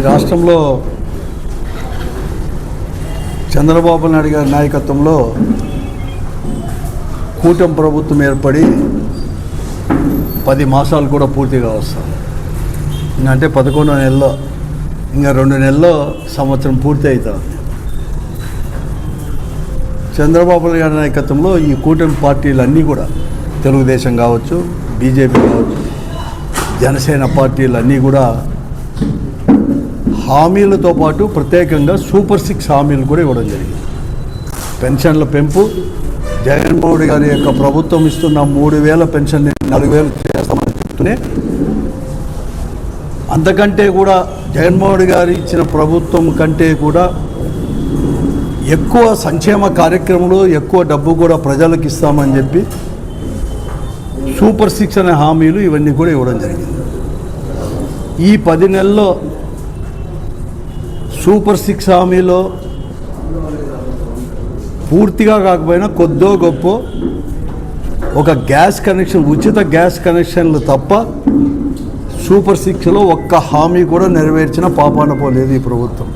రాష్ట్రంలో చంద్రబాబు నాయుడు గారి నాయకత్వంలో కూటమి ప్రభుత్వం ఏర్పడి 10 మాసాలు కూడా పూర్తిగా వస్తాయి. అంటే 11 నెలల్లో ఇంకా 2 నెలల్లో సంవత్సరం పూర్తి అవుతుంది. చంద్రబాబు గారి నాయకత్వంలో ఈ కూటమి పార్టీలన్నీ కూడా తెలుగుదేశం కావచ్చు, బీజేపీ కావచ్చు, జనసేన పార్టీలన్నీ కూడా హామీలతో పాటు ప్రత్యేకంగా సూపర్ 6 హామీలు కూడా ఇవ్వడం జరిగింది. పెన్షన్ల పెంపు, జగన్మోహన్ గారి యొక్క ప్రభుత్వం ఇస్తున్న 3,000 పెన్షన్ని 4,000 చేస్తామని చెప్తూనే అంతకంటే కూడా జగన్మోహన్ గారు ఇచ్చిన ప్రభుత్వం కంటే కూడా ఎక్కువ సంక్షేమ కార్యక్రమాలు, ఎక్కువ డబ్బు కూడా ప్రజలకు ఇస్తామని చెప్పి సూపర్ 6 అనే హామీలు ఇవన్నీ కూడా ఇవ్వడం జరిగింది. ఈ 10 నెలల్లో సూపర్ 6 హామీలో పూర్తిగా కాకపోయినా కొద్దో గొప్ప ఒక గ్యాస్ కనెక్షన్, ఉచిత గ్యాస్ కనెక్షన్లు తప్ప సూపర్ 6లో ఒక్క హామీ కూడా నెరవేర్చిన పాపాన పోలేదు ఈ ప్రభుత్వం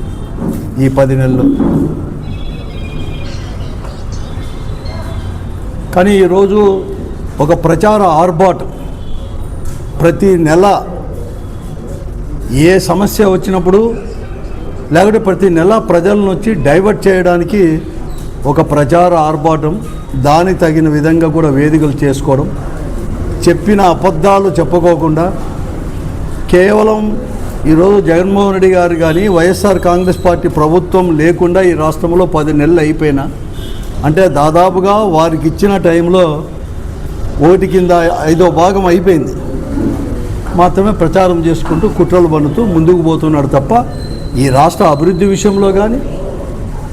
ఈ 10 నెలల్లో. కానీ ఈరోజు ఒక ప్రచార ఆర్భాటం, ప్రతి నెల ఏ సమస్య వచ్చినప్పుడు లేకపోతే ప్రతి నెల ప్రజలను వచ్చి డైవర్ట్ చేయడానికి ఒక ప్రచార ఆర్భాటం, దానికి తగిన విధంగా కూడా వేదికలు చేసుకోవడం, చెప్పిన అబద్ధాలు చెప్పుకోకుండా కేవలం ఈరోజు జగన్మోహన్ రెడ్డి గారు కానీ వైఎస్ఆర్ కాంగ్రెస్ పార్టీ ప్రభుత్వం లేకుండా ఈ రాష్ట్రంలో 10 నెలలు అయిపోయినా, అంటే దాదాపుగా వారికి ఇచ్చిన టైంలో 1 కింద 5వ భాగం అయిపోయింది మాత్రమే ప్రచారం చేసుకుంటూ కుట్రలు పన్నుతూ ముందుకు పోతున్నాడు తప్ప ఈ రాష్ట్ర అభివృద్ధి విషయంలో కానీ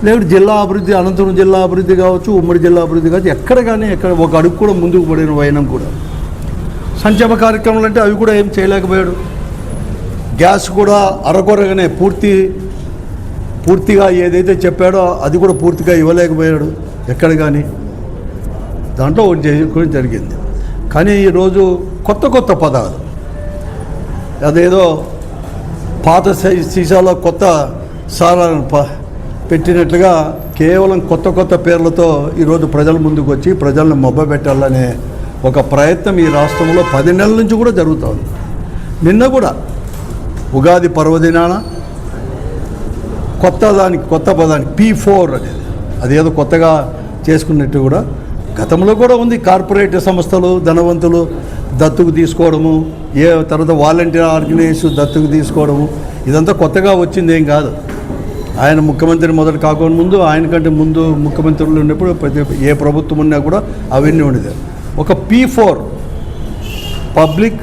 లేకపోతే జిల్లా అభివృద్ధి, అనంతపురం జిల్లా అభివృద్ధి కావచ్చు, ఉమ్మడి జిల్లా అభివృద్ధి కావచ్చు, ఎక్కడ కానీ ఎక్కడ ఒక అడుగు కూడా ముందుకు పడిన వైనం కూడా. సంక్షేమ కార్యక్రమాలు అంటే అవి కూడా ఏం చేయలేకపోయాడు. గ్యాస్ కూడా అరకొరగానే పూర్తిగా ఏదైతే చెప్పాడో అది కూడా పూర్తిగా ఇవ్వలేకపోయాడు ఎక్కడ కానీ. దాంట్లో ఒకటి చేసుకోవడం జరిగింది. కానీ ఈరోజు కొత్త పదాలు, అదేదో పాత సీసాలో కొత్త సారాలను పెట్టినట్లుగా కేవలం కొత్త పేర్లతో ఈరోజు ప్రజల ముందుకు వచ్చి ప్రజలను మొబ్బబెట్టాలనే ఒక ప్రయత్నం ఈ రాష్ట్రంలో 10 నెలల నుంచి కూడా జరుగుతుంది. నిన్న కూడా ఉగాది పర్వదినాన కొత్త పదానికి P4 అనేది అదేదో కొత్తగా చేసుకున్నట్టు కూడా గతంలో కూడా ఉంది. కార్పొరేట్ సంస్థలు, ధనవంతులు దత్తుకు తీసుకోవడము, తర్వాత వాలంటీర్ ఆర్గనైజేషన్ దత్తుకు తీసుకోవడము, ఇదంతా కొత్తగా వచ్చింది ఏం కాదు. ఆయన ముఖ్యమంత్రి మొదటి కాకుండా ముందు, ఆయన కంటే ముందు ముఖ్యమంత్రులు ఉన్నప్పుడు ఏ ప్రభుత్వం ఉన్నా కూడా అవన్నీ ఉండేది. ఒక P4 public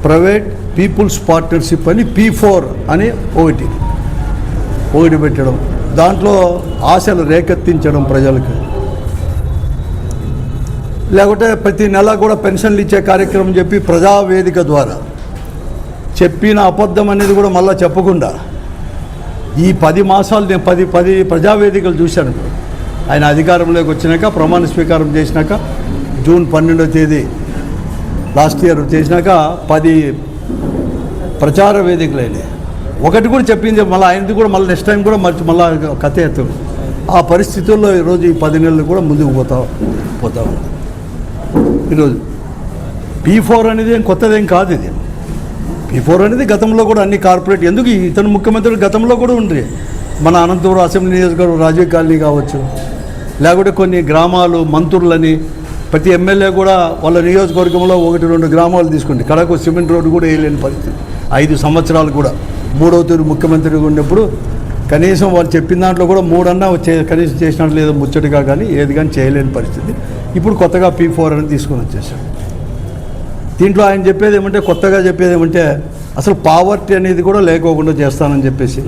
private peoples partnership అని P4 అని ఒకటి పెట్టడం, దాంట్లో ఆశలు రేకెత్తించడం ప్రజలకు. లేకపోతే ప్రతి నెల కూడా పెన్షన్లు ఇచ్చే కార్యక్రమం చెప్పి ప్రజావేదిక ద్వారా చెప్పిన అబద్ధం అనేది కూడా మళ్ళీ చెప్పకుండా ఈ 10 మాసాలు నేను 10 ప్రజావేదికలు చూశాను. ఆయన అధికారంలోకి వచ్చినాక, ప్రమాణ స్వీకారం చేసినాక, జూన్ 12వ తేదీ లాస్ట్ ఇయర్ చేసినాక 10 ప్రచార వేదికలు అయినాయి. ఒకటి కూడా చెప్పింది మళ్ళీ ఆయనది కూడా మళ్ళీ నెక్స్ట్ టైం కూడా మళ్ళీ కథ ఎత్తాడు. ఆ పరిస్థితుల్లో ఈరోజు ఈ 10 నెలలు కూడా ముందుకు పోతా ఉంది. ఈరోజు P4 అనేది ఏం కొత్తదేం కాదు. ఇది P4 అనేది గతంలో కూడా అన్ని కార్పొరేట్, ఎందుకు ఇతను ముఖ్యమంత్రి గతంలో కూడా ఉండ్రి. మన అనంతపురం అసెంబ్లీ నియోజకవర్గం రాజీవ్ కాలనీ కావచ్చు, లేకపోతే కొన్ని గ్రామాలు మంత్రులని ప్రతి ఎమ్మెల్యే కూడా వాళ్ళ నియోజకవర్గంలో 1-2 గ్రామాలు తీసుకుంటే కడకు సిమెంట్ రోడ్డు కూడా వేయలేని పరిస్థితి. 5 సంవత్సరాలు కూడా 3వ తూరు ముఖ్యమంత్రిగా ఉన్నప్పుడు కనీసం వాళ్ళు చెప్పిన దాంట్లో కూడా 3 అన్నా కనీసం చేసినట్లు లేదో ముచ్చటగా కానీ ఏది కానీ చేయలేని పరిస్థితి. ఇప్పుడు కొత్తగా P4 అని తీసుకొని వచ్చేసాడు. దీంట్లో ఆయన చెప్పేది ఏమంటే, కొత్తగా చెప్పేది ఏమంటే అసలు పావర్టీ అనేది కూడా లేకోకుండా చేస్తానని చెప్పేసి,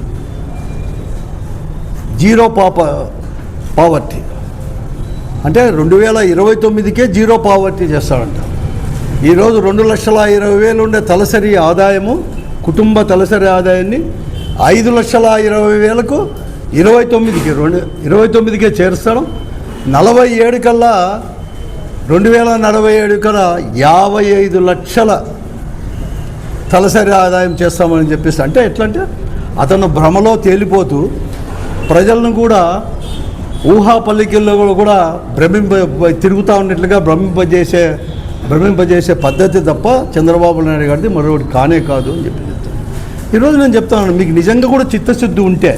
జీరో పావర్టీ అంటే 2029కే జీరో పావర్టీ చేస్తాడంట. ఈరోజు 2,20,000 ఉండే తలసరి ఆదాయము, కుటుంబ తలసరి ఆదాయాన్ని 5,20,000కు 29కే చేరుస్తాడు. 47 కల్లా 2047 కల్లా 55 లక్షల తలసరి ఆదాయం చేస్తామని చెప్పేసి. అంటే ఎట్లా అంటే అతను భ్రమలో తేలిపోతూ ప్రజలను కూడా ఊహా పల్లికల్లో కూడా తిరుగుతూ ఉన్నట్లుగా భ్రమింపజేసే పద్ధతి తప్ప చంద్రబాబు నాయుడు గారిది మరొకటి కానే కాదు అని చెప్పి చెప్తాను. ఈరోజు నేను చెప్తాను, మీకు నిజంగా కూడా చిత్తశుద్ధి ఉంటే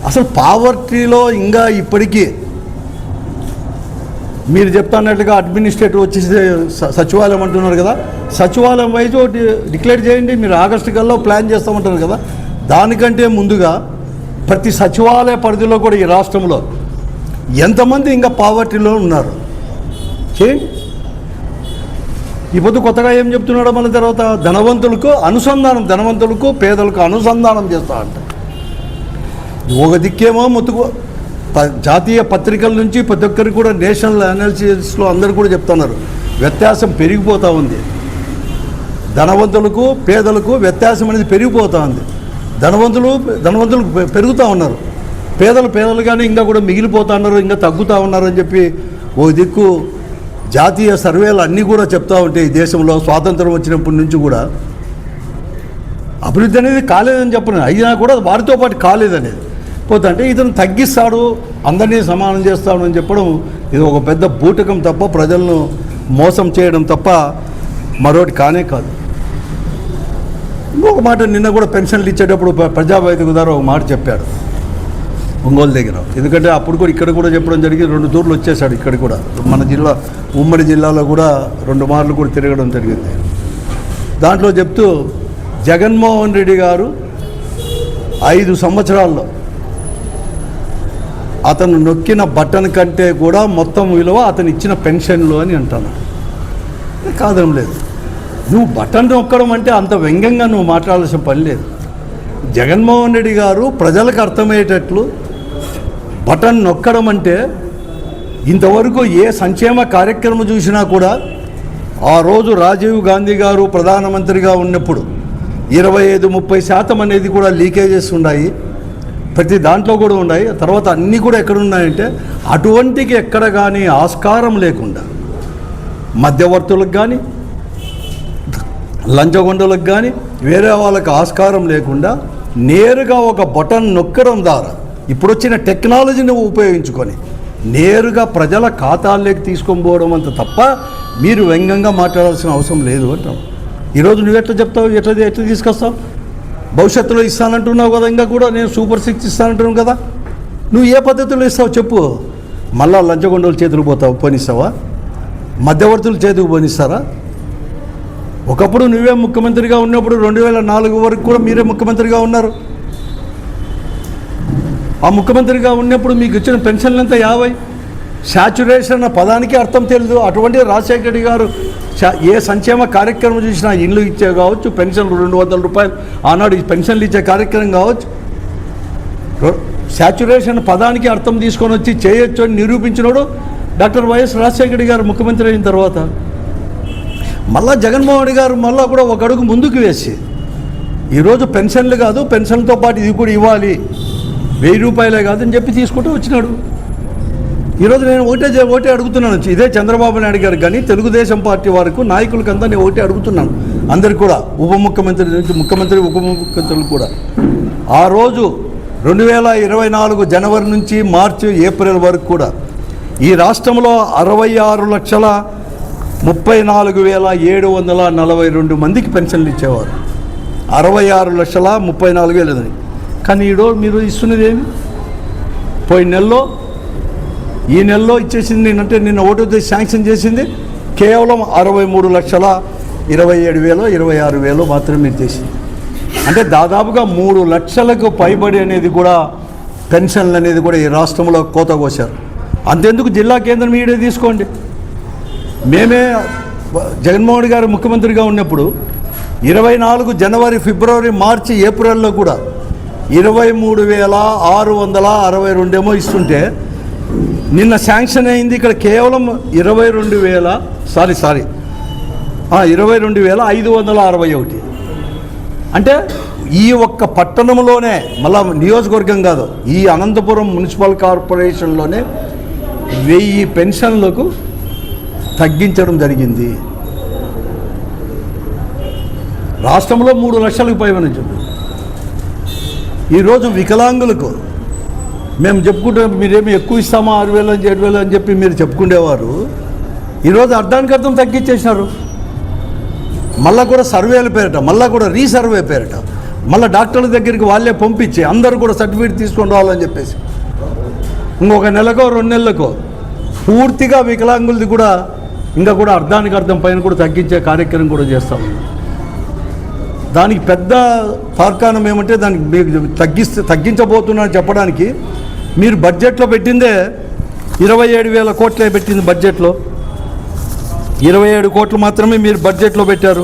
అసలు పావర్టీలో ఇంకా ఇప్పటికీ మీరు చెప్తాన్నట్లుగా అడ్మినిస్ట్రేటివ్ వచ్చేసి సచివాలయం అంటున్నారు కదా, సచివాలయం వైజ్ ఒకటి డిక్లేర్ చేయండి. మీరు ఆగస్టు కల్లా ప్లాన్ చేస్తామంటున్నారు కదా, దానికంటే ముందుగా ప్రతి సచివాలయ పరిధిలో కూడా ఈ రాష్ట్రంలో ఎంతమంది ఇంకా పావర్టీలో ఉన్నారు చేయండి. ఈ పొద్దు కొత్తగా ఏం చెప్తున్నాడో మళ్ళీ తర్వాత ధనవంతులకు పేదలకు అనుసంధానం చేస్తా అంట. ఒక దిక్కేమో జాతీయ పత్రికల నుంచి ప్రతి ఒక్కరికి కూడా నేషనల్ అనాలిసిస్లో అందరూ కూడా చెప్తున్నారు వ్యత్యాసం పెరిగిపోతూ ఉంది. ధనవంతులకు పేదలకు వ్యత్యాసం అనేది పెరిగిపోతూ ఉంది. ధనవంతులు పెరుగుతూ ఉన్నారు, పేదలు కానీ ఇంకా కూడా మిగిలిపోతూ ఉన్నారు, ఇంకా తగ్గుతూ ఉన్నారు అని చెప్పి ఓ దిక్కు జాతీయ సర్వేలు అన్నీ కూడా చెప్తూ ఉంటే ఈ దేశంలో స్వాతంత్రం వచ్చినప్పటి నుంచి కూడా అభివృద్ధి అనేది కాలేదని చెప్పను, అయినా కూడా వారితో పాటు కాలేదనేది పోతుంటే ఇతను తగ్గిస్తాడు, అందరినీ సమానం చేస్తాడు అని చెప్పడం ఇది ఒక పెద్ద బూటకం తప్ప ప్రజలను మోసం చేయడం తప్ప మరొకటి కానే కాదు. ఇంకొక మాట, నిన్న కూడా పెన్షన్లు ఇచ్చేటప్పుడు ప్రజావేదిక ద్వారా ఒక మాట చెప్పాడు ఒంగోలు దగ్గర. ఎందుకంటే అప్పుడు కూడా ఇక్కడ కూడా చెప్పడం జరిగింది, 2 తూర్లు వచ్చేసాడు ఇక్కడ కూడా, మన ఉమ్మడి జిల్లాలో కూడా 2 మార్లు కూడా తిరగడం జరిగింది. దాంట్లో చెప్తూ జగన్మోహన్ రెడ్డి గారు 5 సంవత్సరాల్లో అతను నొక్కిన బటన్ కంటే కూడా మొత్తం విలువ అతను ఇచ్చిన పెన్షన్లు అని అంటాను. కాదనం లేదు, నువ్వు బటన్ నొక్కడం అంటే అంత వ్యంగ్యంగా నువ్వు మాట్లాడాల్సిన పని లేదు. జగన్మోహన్ రెడ్డి గారు ప్రజలకు అర్థమయ్యేటట్లు బటన్ నొక్కడం అంటే ఇంతవరకు ఏ సంక్షేమ కార్యక్రమం చూసినా కూడా ఆ రోజు రాజీవ్ గాంధీ గారు ప్రధానమంత్రిగా ఉన్నప్పుడు 25-30% అనేది కూడా లీకేజెస్ ఉన్నాయి, ప్రతి దాంట్లో కూడా ఉన్నాయి. తర్వాత అన్నీ కూడా ఎక్కడ ఉన్నాయంటే అటువంటికి ఎక్కడ కానీ ఆస్కారం లేకుండా మధ్యవర్తులకు కానీ లంచగొండలకు కానీ వేరే వాళ్ళకి ఆస్కారం లేకుండా నేరుగా ఒక బటన్ నొక్కడం ద్వారా ఇప్పుడు వచ్చిన టెక్నాలజీని ఉపయోగించుకొని నేరుగా ప్రజల ఖాతాల్లోకి తీసుకొని పోవడం అంత తప్ప మీరు వ్యంగ్యంగా మాట్లాడాల్సిన అవసరం లేదు అంటాం. ఈరోజు నువ్వు ఎట్లా చెప్తావు, ఎట్లా తీసుకొస్తావు? భవిష్యత్తులో ఇస్తానంటున్నావు కదా, ఇంకా కూడా నేను సూపర్ 6 ఇస్తానంటున్నావు కదా, నువ్వు ఏ పద్ధతిలో ఇస్తావు చెప్పు? మళ్ళా లంచగొండల చేతులు పోనిస్తావా? మధ్యవర్తుల చేతికి పోనిస్తారా? ఒకప్పుడు నువ్వే ముఖ్యమంత్రిగా ఉన్నప్పుడు 2004 వరకు కూడా మీరే ముఖ్యమంత్రిగా ఉన్నారు. ఆ ముఖ్యమంత్రిగా ఉన్నప్పుడు మీకు ఇచ్చిన పెన్షన్లు ఎంత 50. శాచ్యురేషన్ అన్న పదానికి అర్థం తెలియదు. అటువంటి రాజశేఖర రెడ్డి గారు ఏ సంక్షేమ కార్యక్రమం చూసినా ఇల్లు ఇచ్చే కావచ్చు, పెన్షన్లు 200 రూపాయలు ఆనాడు ఈ పెన్షన్లు ఇచ్చే కార్యక్రమం కావచ్చు, శాచ్యురేషన్ పదానికి అర్థం తీసుకొని వచ్చి చేయొచ్చు అని నిరూపించినాడు డాక్టర్ వైఎస్ రాజశేఖర రెడ్డి గారు ముఖ్యమంత్రి అయిన తర్వాత. మళ్ళా జగన్మోహన్ రెడ్డి గారు మళ్ళీ కూడా ఒక అడుగు ముందుకు వేసి ఈరోజు పెన్షన్లు కాదు, పెన్షన్తో పాటు ఇది కూడా ఇవ్వాలి, 1000 రూపాయలే కాదు అని చెప్పి తీసుకుంటూ వచ్చినాడు. ఈరోజు నేను ఒకటే అడుగుతున్నాను, ఇదే చంద్రబాబు నాయుడు గారు కానీ తెలుగుదేశం పార్టీ వారికి నాయకులకంతా నేను ఒకటే అడుగుతున్నాను, అందరికీ కూడా, ఉప ముఖ్యమంత్రి ఉప ముఖ్యమంత్రులు కూడా. ఆ రోజు 2024 జనవరి నుంచి మార్చి ఏప్రిల్ వరకు కూడా ఈ రాష్ట్రంలో 66,34,742 మందికి పెన్షన్లు ఇచ్చేవారు. 66,34,000. కానీ ఈరోజు మీరు ఇస్తున్నది ఏమి? పోయిన నెలలో ఈ నెలలో ఇచ్చేసింది నేనంటే నిన్న ఒకటో తేదీ శాంక్షన్ చేసింది కేవలం 63,27,000 26,000 మాత్రమే మీరు చేసింది. అంటే దాదాపుగా 3 లక్షలకు పైబడి అనేది కూడా పెన్షన్లు అనేది కూడా ఈ రాష్ట్రంలో కోత కోశారు. అంతెందుకు జిల్లా కేంద్రం ఈడే తీసుకోండి, మేమే జగన్మోహన్ గారు ముఖ్యమంత్రిగా ఉన్నప్పుడు 24 జనవరి ఫిబ్రవరి మార్చి ఏప్రిల్లో కూడా 23,662 ఇస్తుంటే నిన్న శాంక్షన్ అయింది ఇక్కడ కేవలం 22,561. అంటే ఈ ఒక్క పట్టణంలోనే, మళ్ళా నియోజకవర్గం కాదు, ఈ అనంతపురం మున్సిపల్ కార్పొరేషన్లోనే 1000 పెన్షన్లకు తగ్గించడం జరిగింది. రాష్ట్రంలో 3 లక్షలకు పైన చెప్పి ఈరోజు వికలాంగులకు మేము చెప్పుకుంటే మీరేమి ఎక్కువ ఇస్తామా 6,000 అని 7,000 అని చెప్పి మీరు చెప్పుకునేవారు. ఈరోజు అర్థానికి అర్థం తగ్గించేసినారు. మళ్ళా కూడా సర్వేల పేరిట, మళ్ళా కూడా రీసర్వే పేరిట, మళ్ళీ డాక్టర్ల దగ్గరికి వాళ్ళే పంపించి అందరూ కూడా సర్టిఫికేట్ తీసుకొని రావాలని చెప్పేసి ఇంకొక నెలకో 2 నెలలకో పూర్తిగా వికలాంగులది కూడా ఇంకా కూడా అర్థానికి అర్థం పైన కూడా తగ్గించే కార్యక్రమం కూడా చేస్తాం. దానికి పెద్ద తార్కాణం ఏమంటే దానికి మీకు తగ్గించబోతున్నాను చెప్పడానికి మీరు బడ్జెట్లో పెట్టిందే 27,000 కోట్లే పెట్టింది. బడ్జెట్లో 27 కోట్లు మాత్రమే మీరు బడ్జెట్లో పెట్టారు.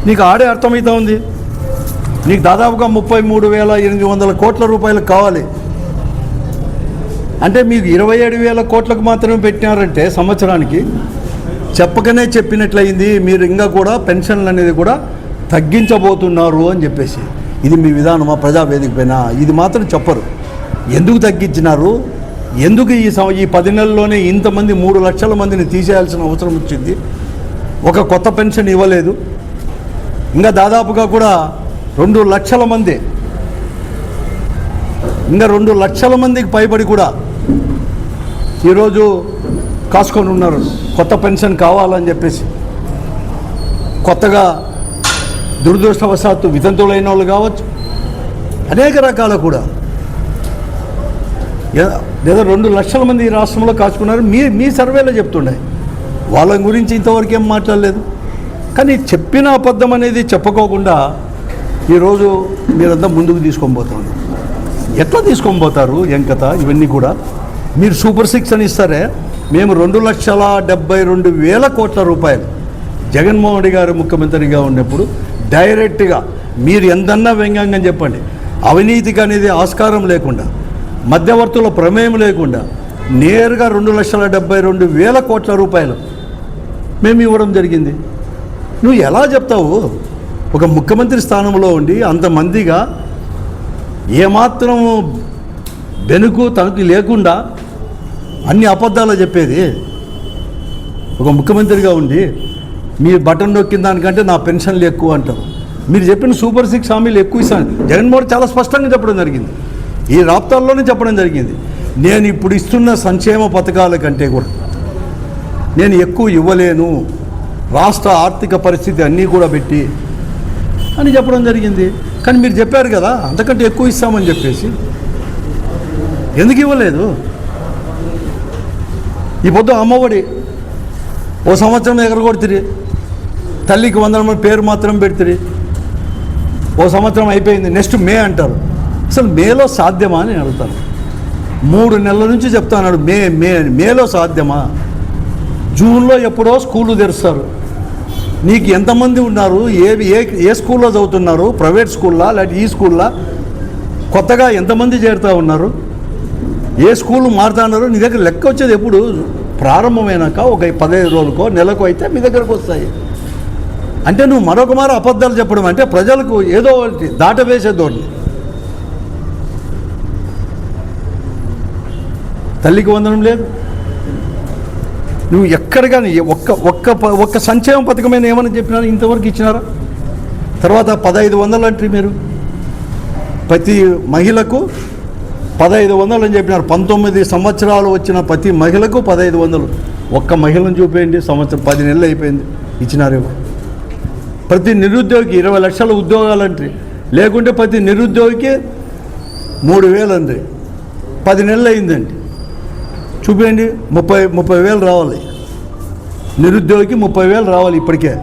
నీకు ఆడే అర్థమవుతా ఉంది. నీకు దాదాపుగా 33,800 కోట్ల రూపాయలు కావాలి. అంటే మీకు 27,000 కోట్లకు మాత్రమే పెట్టినారంటే సంవత్సరానికి చెప్పకనే చెప్పినట్లయింది. మీరు ఇంకా కూడా పెన్షన్లు అనేది కూడా తగ్గించబోతున్నారు అని చెప్పేసి. ఇది మీ విధానమా ప్రజావేదిక పైన? ఇది మాత్రం చెప్పరు. ఎందుకు తగ్గించినారు, ఎందుకు ఈ 10 నెలల్లోనే ఇంతమంది 3 లక్షల మందిని తీసేయాల్సిన అవసరం వచ్చింది, ఒక కొత్త పెన్షన్ ఇవ్వలేదు, ఇంకా దాదాపుగా కూడా 2 లక్షల మంది, ఇంకా 2 లక్షల మందికి పైబడి కూడా ఈరోజు కాసుకొని ఉన్నారు కొత్త పెన్షన్ కావాలని చెప్పేసి. కొత్తగా దురదృష్టవశాత్తు వితంతువులైన వాళ్ళు కావచ్చు, అనేక రకాల కూడా లేదా 2 లక్షల మంది ఈ రాష్ట్రంలో కాచుకున్నారు. మీ సర్వేలో చెప్తుండే వాళ్ళ గురించి ఇంతవరకు ఏం మాట్లాడలేదు. కానీ చెప్పిన అబద్ధం అనేది చెప్పుకోకుండా ఈరోజు మీరంతా ముందుకు తీసుకొని పోతున్నారు. ఎట్లా తీసుకొని పోతారు ఏం కథ? ఇవన్నీ కూడా మీరు సూపర్ 6 అని ఇస్తారే. మేము 2,72,000 కోట్ల రూపాయలు జగన్మోహన్ రెడ్డి గారు ముఖ్యమంత్రిగా ఉన్నప్పుడు డైరెక్ట్గా మీరు ఎంతన్నా వ్యంగ్యంగా చెప్పండి, అవినీతికి అనేది ఆస్కారం లేకుండా, మధ్యవర్తుల ప్రమేయం లేకుండా నేరుగా 2,72,000 కోట్ల రూపాయలు మేము ఇవ్వడం జరిగింది. నువ్వు ఎలా చెప్తావు? ఒక ముఖ్యమంత్రి స్థానంలో ఉండి అంతమందిగా ఏమాత్రం బెనుకు తనకు లేకుండా అన్ని అబద్ధాలు చెప్పేది ఒక ముఖ్యమంత్రిగా ఉండి. మీరు బటన్ నొక్కిన దానికంటే నా పెన్షన్లు ఎక్కువ అంటారు. మీరు చెప్పిన సూపర్ 6 హామీలు ఎక్కువ ఇస్తాను జగన్మోహన్ చాలా స్పష్టంగా చెప్పడం జరిగింది. ఈ రాప్తాల్లోనే చెప్పడం జరిగింది. నేను ఇప్పుడు ఇస్తున్న సంక్షేమ పథకాల కంటే కూడా నేను ఎక్కువ ఇవ్వలేను, రాష్ట్ర ఆర్థిక పరిస్థితి అన్నీ కూడా పెట్టి అని చెప్పడం జరిగింది. కానీ మీరు చెప్పారు కదా అంతకంటే ఎక్కువ ఇస్తామని చెప్పేసి. ఎందుకు ఇవ్వలేదు? ఈ పొద్దు అమ్మఒడి ఓ సంవత్సరం ఎగరగొడుతుంది, తల్లికి 100 పేరు మాత్రం పెడుతుంది, ఓ సంవత్సరం అయిపోయింది, నెక్స్ట్ మే అంటారు. అసలు మేలో సాధ్యమా అని అడుగుతాను. 3 నెలల నుంచి చెప్తాను మేలో సాధ్యమా? జూన్లో ఎప్పుడో స్కూళ్ళు తెరుస్తారు. నీకు ఎంతమంది ఉన్నారు, ఏ స్కూల్లో చదువుతున్నారు, ప్రైవేట్ స్కూల్లా లేకపోతే ఈ స్కూల్లా, కొత్తగా ఎంతమంది చేరుతూ ఉన్నారు, ఏ స్కూల్ మారుతున్నారు? నీ దగ్గర లెక్క వచ్చేది ఎప్పుడు? ప్రారంభమైనాక ఒక 15 రోజులకో నెలకు అయితే మీ దగ్గరకు వస్తాయి. అంటే నువ్వు మరొక మారు అబద్ధాలు చెప్పడం అంటే ప్రజలకు ఏదో ఒకటి దాటవేసే ధోరణి. తల్లికి 100 లేదు. నువ్వు ఎక్కడ కానీ ఒక్క సంక్షేమ పథకమైన ఏమని చెప్పినా ఇంతవరకు ఇచ్చినారా? తర్వాత 1,500 అంటే మీరు ప్రతి మహిళకు 1,500 అని చెప్పినారు. 19 సంవత్సరాలు వచ్చిన ప్రతి మహిళకు 1,500. ఒక్క మహిళను చూపేయండి, సంవత్సరం 10 నెలలు అయిపోయింది ఇచ్చినారేమో. ప్రతి నిరుద్యోగికి 20 లక్షల ఉద్యోగాలంటే, లేకుంటే ప్రతి నిరుద్యోగికి 3,000 అండి. 10 నెలలు అయిందండి. చూపేయండి, 30,000 రావాలి. నిరుద్యోగికి 30,000 రావాలి. ఇప్పటికే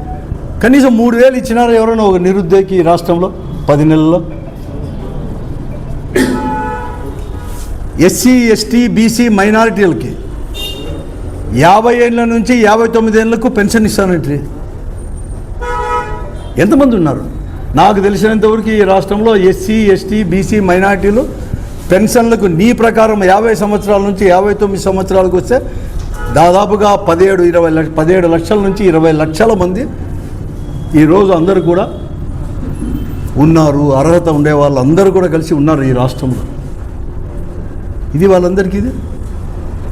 కనీసం 3,000 ఇచ్చినారు ఎవరైనా ఒక నిరుద్యోగికి ఈ రాష్ట్రంలో 10 నెలల్లో? ఎస్సీ, ఎస్టీ, బీసీ మైనారిటీలకి 50 ఏళ్ళ నుంచి 59 ఏళ్లకు పెన్షన్ ఇస్తానంటే ఎంతమంది ఉన్నారు? నాకు తెలిసినంతవరకు ఈ రాష్ట్రంలో ఎస్సీ, ఎస్టీ, బీసీ మైనారిటీలు పెన్షన్లకు నీ ప్రకారం 50 సంవత్సరాల నుంచి 59 సంవత్సరాలకు వస్తే దాదాపుగా 17 లక్షల నుంచి 20 లక్షల మంది ఈరోజు అందరూ కూడా ఉన్నారు. అర్హత ఉండే వాళ్ళందరూ కూడా కలిసి ఉన్నారు ఈ రాష్ట్రంలో. ఇది వాళ్ళందరికీ ఇది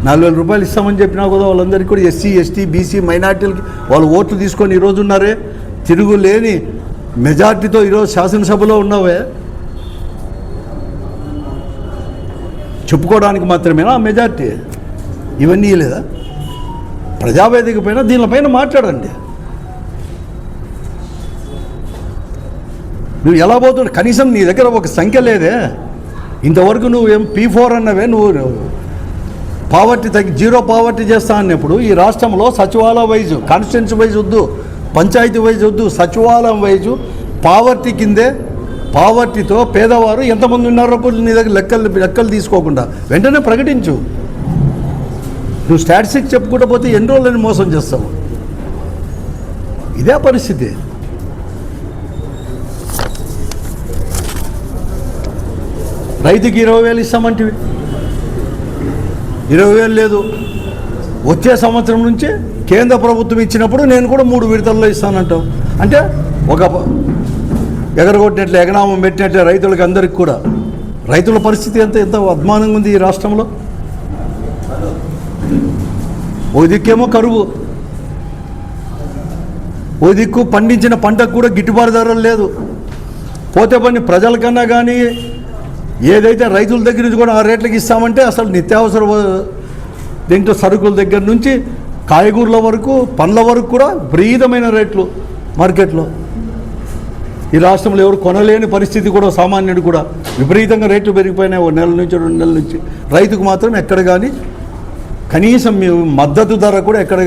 4,000 రూపాయలు ఇస్తామని చెప్పినా కూడా వాళ్ళందరికీ కూడా ఎస్సీ, ఎస్టీ, బీసీ మైనార్టీలకి వాళ్ళు ఓట్లు తీసుకొని ఈరోజు ఉన్నారే. తిరుగులేని మెజార్టీతో ఈరోజు శాసనసభలో ఉన్నావే. చెప్పుకోవడానికి మాత్రమేనా ఆ మెజార్టీ? ఇవన్నీ లేదా? ప్రజావేదిక పైన దీనిపైన మాట్లాడండి. నువ్వు ఎలా పోతున్నావు? కనీసం నీ దగ్గర ఒక సంఖ్య లేదే. ఇంతవరకు నువ్వు ఏం P4 అన్నవే. నువ్వు పావర్టీ జీరో పావర్టీ చేస్తా అన్నప్పుడు ఈ రాష్ట్రంలో సచివాలయ వైజు, కాన్స్టిట్యున్సీ వైజ్ వద్దు, పంచాయతీ వైజ్ వద్దు, సచివాలయం వైజు పావర్టీ కిందే, పావర్టీతో పేదవారు ఎంతమంది ఉన్నారో నీ దగ్గర లెక్కలు తీసుకోకుండా వెంటనే ప్రకటించు. నువ్వు స్టాటిస్టిక్స్ చెప్పుకుంటూ పోతే ఎన్ని రోజులని మోసం చేస్తావు? ఇదే పరిస్థితి. రైతుకి 20,000 ఇస్తామంటివి, 20,000 లేదు. వచ్చే సంవత్సరం నుంచి కేంద్ర ప్రభుత్వం ఇచ్చినప్పుడు నేను కూడా 3 విడతల్లో ఇస్తానంటావు. అంటే ఒక ఎగరగొట్టినట్లే, ఎగనామం పెట్టినట్లే రైతులకి అందరికి కూడా. రైతుల పరిస్థితి ఎంత అద్మానంగా ఉంది ఈ రాష్ట్రంలో. ఓ దిక్కేమో కరువు, ఓ దిక్కు పండించిన పంటకు కూడా గిట్టుబాటు ధరలు లేదు. పోతే పని ప్రజలకన్నా కానీ ఏదైతే రైతుల దగ్గర నుంచి కూడా ఆ రేట్లకి ఇస్తామంటే అసలు నిత్యావసర దీంట్లో సరుకుల దగ్గర నుంచి కాయగూరల వరకు, పండ్ల వరకు కూడా విపరీతమైన రేట్లు మార్కెట్లో. ఈ రాష్ట్రంలో ఎవరు కొనలేని పరిస్థితి కూడా, సామాన్యుడు కూడా విపరీతంగా రేట్లు పెరిగిపోయినాయి 1 నెల నుంచి 2 నెలల నుంచి. రైతుకు మాత్రం ఎక్కడ కానీ కనీసం మద్దతు ధర కూడా ఎక్కడ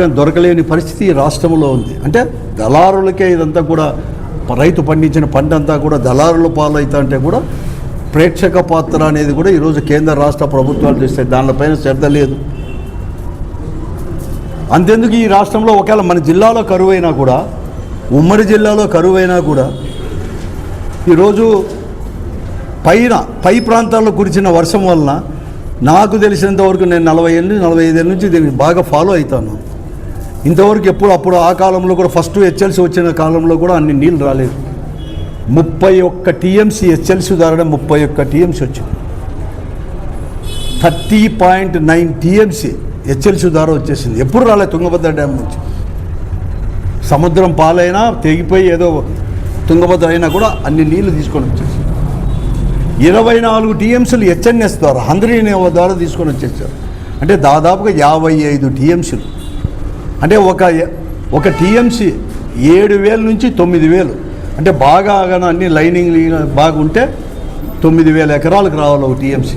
కానీ దొరకలేని పరిస్థితి ఈ రాష్ట్రంలో ఉంది. అంటే దళారులకే ఇదంతా కూడా, రైతు పండించిన పంట అంతా కూడా దళారుల పాలవుతా అంటే కూడా ప్రేక్షక పాత్ర అనేది కూడా ఈరోజు కేంద్ర రాష్ట్ర ప్రభుత్వాలు చేస్తాయి. దానిపైన శ్రద్ధ లేదు. అంతెందుకు ఈ రాష్ట్రంలో ఒకవేళ మన జిల్లాలో కరువైనా కూడా, ఉమ్మడి జిల్లాలో కరువైనా కూడా ఈరోజు పై ప్రాంతాల్లో కురిసిన వర్షం వలన నాకు తెలిసినంతవరకు నేను 45 ఏళ్ళ నుంచి దీన్ని బాగా ఫాలో అవుతాను. ఇంతవరకు అప్పుడు ఆ కాలంలో కూడా ఫస్ట్ హెచ్ఎల్సీ వచ్చిన కాలంలో కూడా అన్ని నీళ్ళు రాలేదు. 31 TMC హెచ్ఎల్సీ ద్వారా 31 TMC వచ్చింది. 30.9 TMC హెచ్ఎల్సీ ద్వారా వచ్చేసింది. ఎప్పుడు రాలేదు తుంగభద్ర డ్యామ్ నుంచి. సముద్రం పాలైనా తెగిపోయి ఏదో తుంగభద్ర అయినా కూడా అన్ని నీళ్లు తీసుకొని వచ్చేసి 24 TMCలు హెచ్ఎన్ఎస్ ద్వారా, హంద్రీ ద్వారా తీసుకొని వచ్చేసారు. అంటే దాదాపుగా 55 TMCలు. అంటే ఒక TMC 7,000 నుంచి 9,000. అంటే బాగా అన్ని లైనింగ్ బాగుంటే 9,000 ఎకరాలకు రావాలి ఒక TMC.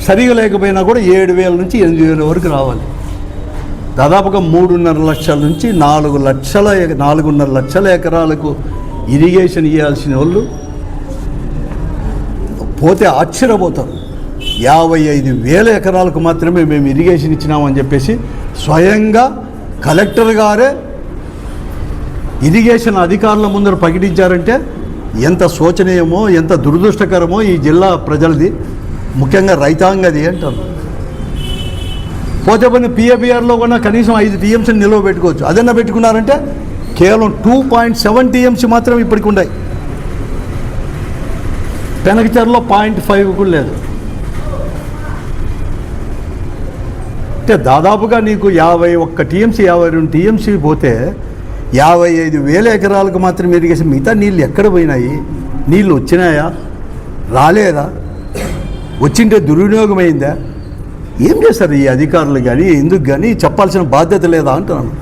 సరిగా లేకపోయినా కూడా 7,000 నుంచి 8,000 వరకు రావాలి. దాదాపుగా 3.5 లక్షల నుంచి 4.5 లక్షల ఎకరాలకు ఇరిగేషన్ ఇవ్వాల్సిన వాళ్ళు పోతే ఆశ్చర్యపోతారు. 55,000 ఎకరాలకు మాత్రమే మేము ఇరిగేషన్ ఇచ్చినామని చెప్పేసి స్వయంగా కలెక్టర్ గారే ఇరిగేషన్ అధికారుల ముందర ప్రకటించారంటే ఎంత శోచనీయమో, ఎంత దురదృష్టకరమో ఈ జిల్లా ప్రజలది, ముఖ్యంగా రైతాంగది అంటారు. పోతే పని PABRలో కూడా కనీసం 5 TMC నిల్వ పెట్టుకోవచ్చు. అదన్నా పెట్టుకున్నారంటే కేవలం 2.7 TMC మాత్రం ఇప్పటికి ఉన్నాయి. పెనకచర్లో 0.5 కూడా లేదు. అంటే దాదాపుగా నీకు 51 TMC 52 TMC పోతే 55,000 ఎకరాలకు మాత్రం ఇరిగేషన్. మిగతా నీళ్ళు ఎక్కడ పోయినాయి? నీళ్ళు వచ్చినాయా? రాలేదా? వచ్చింటే దుర్వినియోగమైందా? ఏం చేస్తారు ఈ అధికారులు కానీ, ఎందుకు కానీ చెప్పాల్సిన బాధ్యత లేదా అంటున్నాను.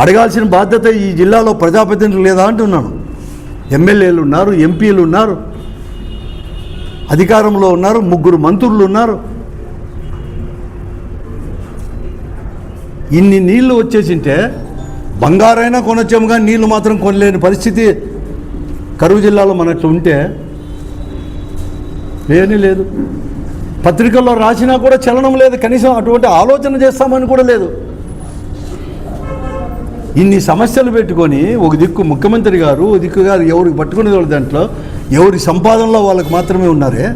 అడగాల్సిన బాధ్యత ఈ జిల్లాలో ప్రజాప్రతినిధులు లేదా అంటున్నాను. ఎమ్మెల్యేలు ఉన్నారు, ఎంపీలు ఉన్నారు, అధికారంలో ఉన్నారు, 3 మంత్రులు ఉన్నారు. ఇన్ని నీళ్లు వచ్చేసింటే బంగారైనా కొనొచ్చాము కానీ నీళ్లు మాత్రం కొనలేని పరిస్థితి కరువు జిల్లాలో మనకు ఉంటే లేనే లేదు. పత్రికల్లో రాసినా కూడా చలనం లేదు. కనీసం అటువంటి ఆలోచన చేస్తామని కూడా లేదు. ఇన్ని సమస్యలు పెట్టుకొని ఒక దిక్కు ముఖ్యమంత్రి గారు, ఒక దిక్కు గారు ఎవరికి పట్టుకునే వాళ్ళు దాంట్లో ఎవరి సంపాదనలో వాళ్ళకి మాత్రమే ఉన్నారే.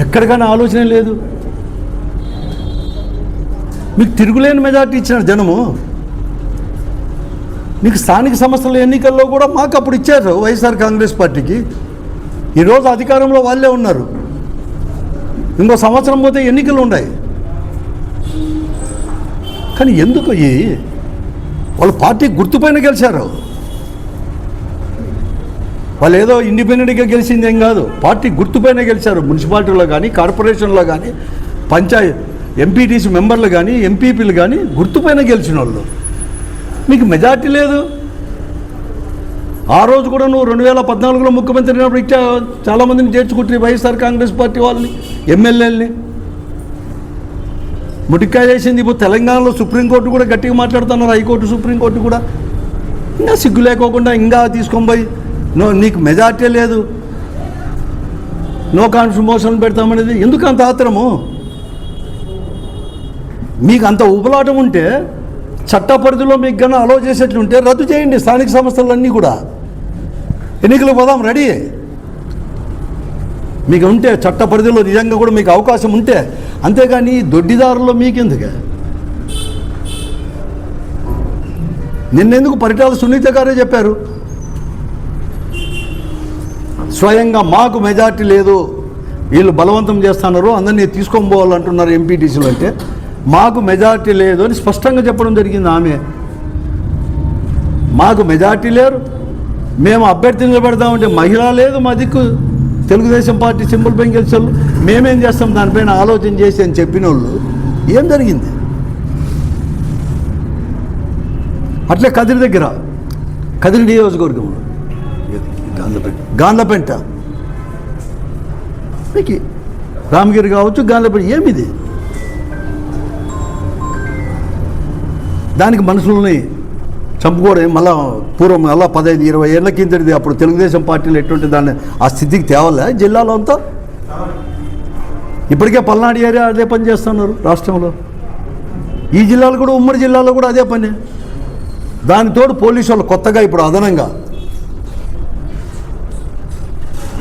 ఎక్కడికైనా ఆలోచన లేదు. మీకు తిరుగులేని మెజార్టీ ఇచ్చిన జనము. మీకు స్థానిక సంస్థల ఎన్నికల్లో కూడా మాకు అప్పుడు ఇచ్చారు వైఎస్ఆర్ కాంగ్రెస్ పార్టీకి. ఈరోజు అధికారంలో వాళ్ళే ఉన్నారు. ఇంకో సంవత్సరం పోతే ఎన్నికలు ఉన్నాయి. కానీ ఎందుకు వాళ్ళు పార్టీ గుర్తుపైన గెలిచారు. వాళ్ళు ఏదో ఇండిపెండెంట్గా గెలిచింది ఏం కాదు, పార్టీ గుర్తుపైన గెలిచారు. మున్సిపాలిటీలో కానీ, కార్పొరేషన్లో కానీ, పంచాయత్ ఎంపీటీసీ మెంబర్లు కానీ, ఎంపీపీలు కానీ గుర్తుపైన గెలిచిన వాళ్ళు. మీకు మెజార్టీ లేదు. ఆ రోజు కూడా నువ్వు 2014లో ముఖ్యమంత్రి అయినప్పుడు చాలామందిని చేర్చుకుంటే వైఎస్ఆర్ కాంగ్రెస్ పార్టీ వాళ్ళని, ఎమ్మెల్యేలని ముటికాయ చేసింది. ఇప్పుడు తెలంగాణలో సుప్రీంకోర్టు కూడా గట్టిగా మాట్లాడుతున్నారు, హైకోర్టు, సుప్రీంకోర్టు కూడా. ఇంకా సిగ్గు లేకోకుండా ఇంకా తీసుకొని పోయి నీకు మెజార్టీ లేదు, నో కాన్ఫిడెన్స్ మోషన్ పెడతామనేది ఎందుకు అంత ఆత్రము? మీకు అంత ఉబలాటం ఉంటే, చట్ట పరిధిలో మీకు కన్నా అలో చేసేట్లుంటే రద్దు చేయండి స్థానిక సంస్థలన్నీ కూడా. ఎన్నికలకు పోదాం, రెడీ. మీకు ఉంటే చట్ట పరిధిలో నిజంగా కూడా మీకు అవకాశం ఉంటే, అంతేగాని దొడ్డిదారుల్లో మీకెందుకే? నిన్నెందుకు పరిటాల సునీత గారే చెప్పారు, స్వయంగా మాకు మెజార్టీ లేదు, వీళ్ళు బలవంతం చేస్తున్నారు, అందరినీ తీసుకొని పోవాలంటున్నారు ఎంపీటీసీలు అంటే, మాకు మెజార్టీ లేదు అని స్పష్టంగా చెప్పడం జరిగింది ఆమె. మాకు మెజార్టీ లేరు, మేము అభ్యర్థి నిలబెడదామంటే మహిళ లేదు మా దిక్కు, తెలుగుదేశం పార్టీ సింబల్ పైన గెలిచారు, మేమేం చేస్తాం దానిపైన ఆలోచన చేసి అని చెప్పిన వాళ్ళు ఏం జరిగింది? అట్లే కదిరి దగ్గర, కదిరి నియోజకవర్గంలో గాండ్లపెంట మీకు రామగిరి కావచ్చు, గాండ్లపెంట ఏమిది? దానికి మనుషుల్ని చంపుకోవడం మళ్ళా పూర్వం మళ్ళా 15-20 ఏళ్ళ కిందటిది. అప్పుడు తెలుగుదేశం పార్టీలు ఎటువంటి దాన్ని ఆ స్థితికి తేవాలా జిల్లాలో అంతా? ఇప్పటికే పల్నాడు ఏరియా అదే పని చేస్తున్నారు రాష్ట్రంలో. ఈ జిల్లాలో కూడా, ఉమ్మడి జిల్లాలో కూడా అదే పని. దానితోడు పోలీసు వాళ్ళు కొత్తగా ఇప్పుడు అదనంగా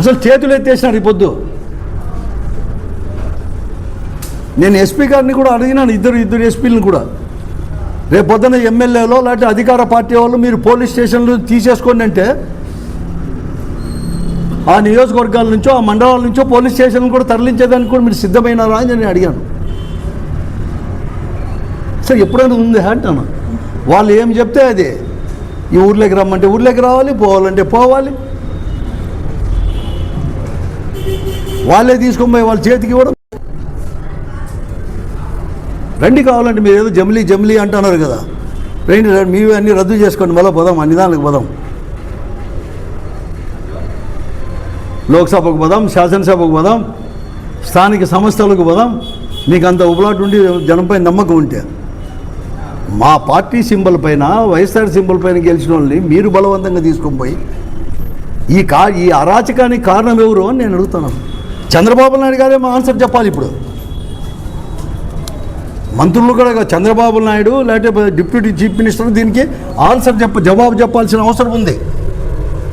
అసలు చేతులు ఎత్తేసినారు ఈ పొద్దు. నేను ఎస్పీ గారిని కూడా అడిగినాను, ఇద్దరు ఎస్పీలను కూడా, రేపు పొద్దున ఎమ్మెల్యేలో లేకపోతే అధికార పార్టీ వాళ్ళు మీరు పోలీస్ స్టేషన్లు తీసేసుకోండి అంటే, ఆ నియోజకవర్గాల నుంచో ఆ మండలాల నుంచో పోలీస్ స్టేషన్లు కూడా తరలించేదానికి కూడా మీరు సిద్ధమైనారా అని నేను అడిగాను. సరే ఎప్పుడైనా ఉంది అంటాను. వాళ్ళు ఏం చెప్తే అది, ఈ ఊర్లోకి రమ్మంటే ఊర్లోకి రావాలి, పోవాలంటే పోవాలి, వాళ్ళే తీసుకొని పోయి వాళ్ళ చేతికి ఇవ్వడం. రండి కావాలంటే, మీరు ఏదో జమిలీ అంటున్నారు కదా, రండి మీవి అన్నీ రద్దు చేసుకోండి, మళ్ళీ పోదాం, అన్ని దానికి పోదాం, లోక్సభకు పోదాం, శాసనసభకు పోదాం, స్థానిక సంస్థలకు పోదాం. మీకు అంత ఉబలాటు ఉండి జనంపై నమ్మకం ఉంటే, మా పార్టీ సింబల్ పైన, వైఎస్ఆర్ సింబల్ పైన గెలిచిన వాళ్ళని మీరు బలవంతంగా తీసుకొని పోయి ఈ అరాచకానికి కారణం ఎవరు అని నేను అడుగుతున్నాను. చంద్రబాబు నాయుడు గారే మా ఆన్సర్ చెప్పాలి. ఇప్పుడు మంత్రులు కూడా చంద్రబాబు నాయుడు లేకపోతే డిప్యూటీ చీఫ్ మినిస్టర్ దీనికి ఆన్సర్ జవాబు చెప్పాల్సిన అవసరం ఉంది.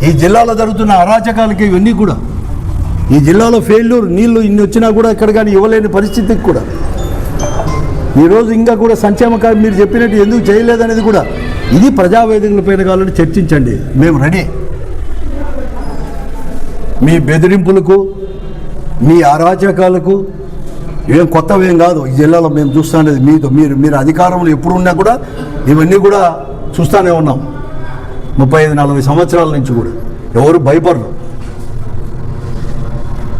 ఈ జిల్లాలో జరుగుతున్న అరాచకాలకి ఇవన్నీ కూడా, ఈ జిల్లాలో ఫెయిల్యూర్, నీళ్లు ఇన్ని వచ్చినా కూడా ఎక్కడ కానీ ఇవ్వలేని పరిస్థితికి కూడా ఈరోజు ఇంకా కూడా సంక్షేమ కార్యక్రమం మీరు చెప్పినట్టు ఎందుకు చేయలేదనేది కూడా, ఇది ప్రజావేదికలపైన కావాలని చర్చించండి. మేము రెడీ. మీ బెదిరింపులకు, మీ అరాచకాలకు ఏం కొత్తవేం కాదు. ఈ జిల్లాలో మేము చూస్తానేది మీరు అధికారంలో ఎప్పుడు ఉన్నా కూడా ఇవన్నీ కూడా చూస్తూనే ఉన్నాం. 35-40 సంవత్సరాల నుంచి కూడా ఎవరు భయపడరు.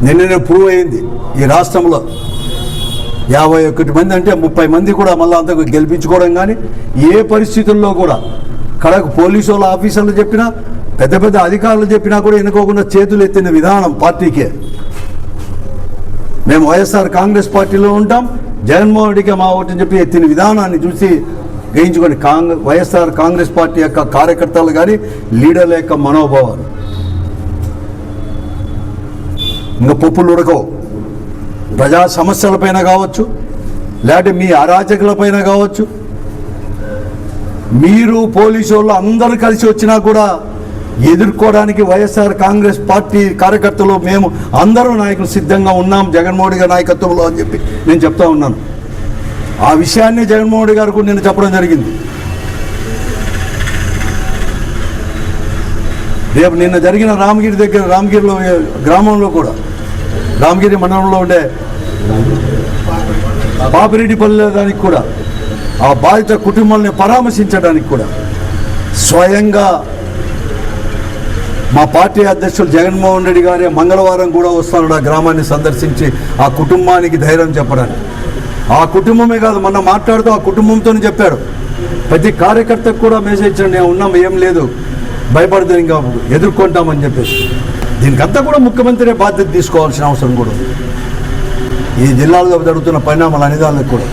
నిన్ననే ప్రూవ్ అయింది ఈ రాష్ట్రంలో 51 మంది అంటే 30 మంది కూడా మళ్ళీ అంతకు గెలిపించుకోవడం కానీ, ఏ పరిస్థితుల్లో కూడా కడకు పోలీసు వాళ్ళ ఆఫీసర్లు చెప్పినా, పెద్ద అధికారులు చెప్పినా కూడా ఎన్నుకోకుండా చేతులు ఎత్తిన విధానం పార్టీకే. మేము వైఎస్ఆర్ కాంగ్రెస్ పార్టీలో ఉంటాం, జగన్మోహన్ రెడ్డికి మా ఓటని చెప్పి ఎత్తిన విధానాన్ని చూసి గ్రహించుకోండి. వైఎస్ఆర్ కాంగ్రెస్ పార్టీ యొక్క కార్యకర్తలు కానీ, లీడర్ల యొక్క మనోభావాలు ఇంకా పప్పులు ఉడకవు. ప్రజా సమస్యలపైన కావచ్చు, లేకపోతే మీ అరాచకులపైన కావచ్చు, మీరు పోలీసు వాళ్ళు అందరూ కలిసి వచ్చినా కూడా ఎదుర్కోవడానికి వైఎస్ఆర్ కాంగ్రెస్ పార్టీ కార్యకర్తలు మేము అందరూ నాయకులు సిద్ధంగా ఉన్నాం జగన్మోహన్ రెడ్డి గారి నాయకత్వంలో అని చెప్పి నేను చెప్తా ఉన్నాను. ఆ విషయాన్ని జగన్మోహన్ రెడ్డి గారు కూడా నేను చెప్పడం జరిగింది. రేపు నిన్న జరిగిన రామగిరిలో గ్రామంలో కూడా, రామగిరి మండలంలో ఉండే పాపిరెడ్డిపల్లి దానికి కూడా, ఆ బాధిత కుటుంబాలని పరామర్శించడానికి కూడా స్వయంగా మా పార్టీ అధ్యక్షులు జగన్మోహన్ రెడ్డి గారే మంగళవారం కూడా వస్తున్నాడు ఆ గ్రామాన్ని సందర్శించి ఆ కుటుంబానికి ధైర్యం చెప్పడానికి. ఆ కుటుంబమే కాదు, మొన్న మాట్లాడుతూ ఆ కుటుంబంతోనే చెప్పాడు, ప్రతి కార్యకర్తకు కూడా మెసేజ్ ఇచ్చాడు, నేను ఉన్నాం, ఏం లేదు, భయపడదు, ఇంకా ఎదుర్కొంటామని చెప్పేసి. దీనికంతా కూడా ముఖ్యమంత్రి బాధ్యత తీసుకోవాల్సిన అవసరం కూడా ఉంది. ఈ జిల్లాలో జరుగుతున్న పరిణామాలు అన్ని దానికి కూడా.